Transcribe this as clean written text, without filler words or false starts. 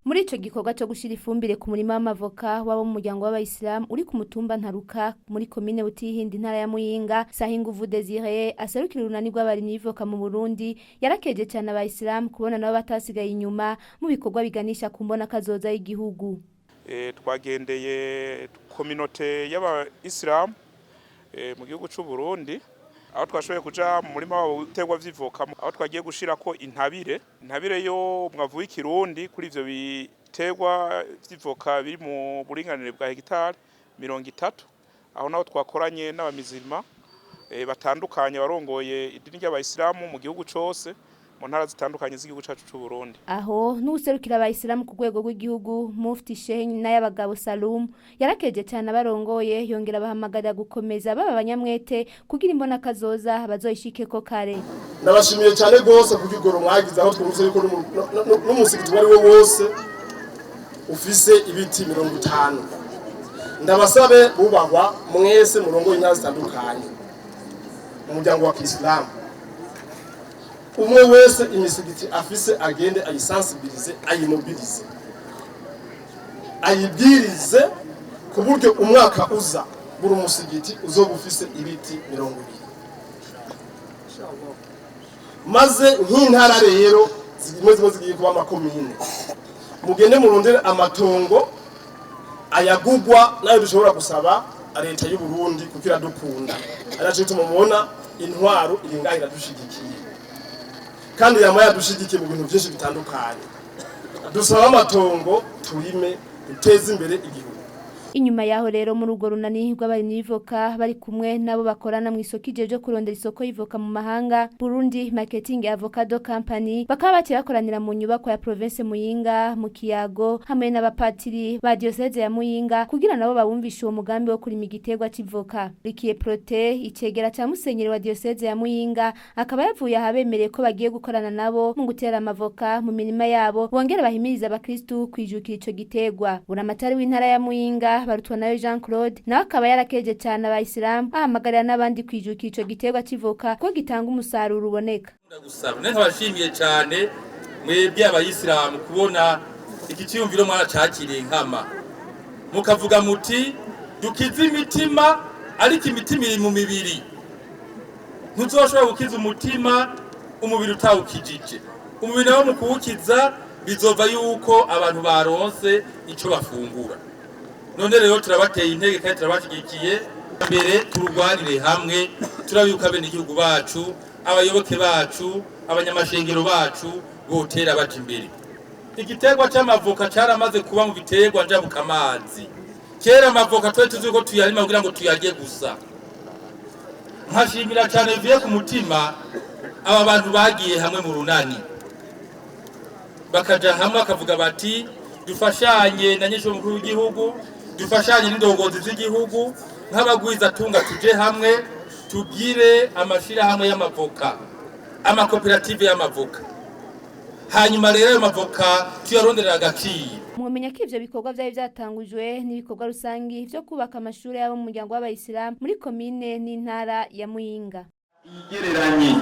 Muri ico gikorwa cyo gushira ifumbire ku murima w'amavoka wabo mu muryango w'abayisilamu uri ku mutumba Ntaruka muri komine Butihinda intara ya Muyinga, Sahinguvu Desire aserukira urunani rw'abarimyi b'ivoka mu Burundi yarakeje cyane abayisilamu kubona nabo batasigaye inyuma mu bikorwa biganisha ku mbona kazoza y'igihugu. Twagendeye kominote y'abayisilamu mu gihugu cy'u Burundi, aho twashoboye kuja mu murima wabo utegwa vy'ivoka, aho twagiye gushirako intabire yo mwavu w'ikirundi kuri ivyo biterwa vy'ivoka biri mu buringanire bwa hegitari 30, aho naho twakoranye n'abamizirima batandukanye barongoye idini ry'abayisilamu mu gihugu cyose mu ntara zitandukanye z'igihugu cyacu cy'u Burundi. Aho n'userukira abayisilamu ku rwego rw'igihugu Mufti Sheikh Nayabagabo Salum yarakeje cyane abarongoye, yongera bahamagarira gukomeza baba abanyamwete kugira imbona kazoza bazoyishike ko kare. Nabashimiye cyane gose kugigoro mwagize aho twumvise yuko n'umusigiti wari we wose ufise ibiti 50. Ndabasabe bubahwa mwese murongo y'intara zitandukanye mu muryango wa Kiislamu, umwe wese imisigiti afise agende ayisensibilize, ayimobilize, ayibwirize ku buryo umwaka uza buri umusigiti uzoba ufise ibiti 20. Maze nk'intara rero zimwe zigiye kuba amakomine, mugende murondere amatongo ayagugwa nayo dushobora gusaba leta y'u Burundi kugira dukunda, araje tumubona intwaro iringaye iradushigikiye kandi yamaya dushigikiye mu bintu byinshi bitandukanye. Dusaba amatongo turime duteze imbere igihugu. Inyuma yaho rero mu rugo runani rw'abarimyi b'ivoka bari kumwe nabo bakorana mu isoko ijeje kurondera isoko y'ivoka mu mahanga, Burundi Marketing Avocado Company, bakaba baciye bakoranira mu nyubako ya province Muyinga mu Kiyago hamwe n'abapatiri ba diocese ya Muyinga kugira nabo babumvishe uwo mugambi wo kurima igiterwa c'ivoka. Rikiye Prote icegera ca musenyeri wa diocese ya Muyinga akaba yavuye ahabemereye ko bagiye gukorana nabo mu gutera amavoka mu mirima yabo, bongera bahimiriza abakristu kwijukira ico giterwa. Buramatari w'intara ya Muyinga barutwa nayo Jean Claude nawe akaba yarakeje cyane abayisilamu ahamagarira n'abandi kwijukira ico giterwa c'ivoka ko gitanga umusaruro uboneka. Ndagusaba nkabashimiye cyane mwebwe abayisilamu kubona iki cyumviro mwaracakiriye nkama, mukavuga muti dukize imitima, ariko imitima iri mu mibiri. Ntuzoshobora gukiza umutima umubiri utawukijije. Umubiri nawo mu kuwukiza bizova yuko abantu baronse ico bafungura. None rero turabateye intege kandi turabashigikiye, mbere turugwanire hamwe, turabiyuka bene igihugu bacu, abayoboke bacu, abanyamashengero bacu botera baje imbere. Igiterwa cy'amavoka cyaramaze kuba mu biterwa njabuka amazi. Kera amavoka twe tuzi ko tuyarima kugira ngo tuyarye gusa. Nkashimira cyane biye ku mutima aba bantu bagiye hamwe mu runani, bakaja hamwe akavuga bati dufashanye na nyesho mukuru w'igihugu, dufashanye n'indongozi z'igihugu, nk'abagwiza tunga tuje hamwe tugire amashira hamwe y'amavoka, amakoperative y'amavoka. Hanyuma rero ayo mavoka tuyaronderera agaciro. Mwomenya ko ivyo bikorwa vyari vyatangujwe n'ibikorwa rusangi vyo kubaka amashuri yabo mu muryango w'abayisilamu muri komine n'intara ya Muyinga. Igereranye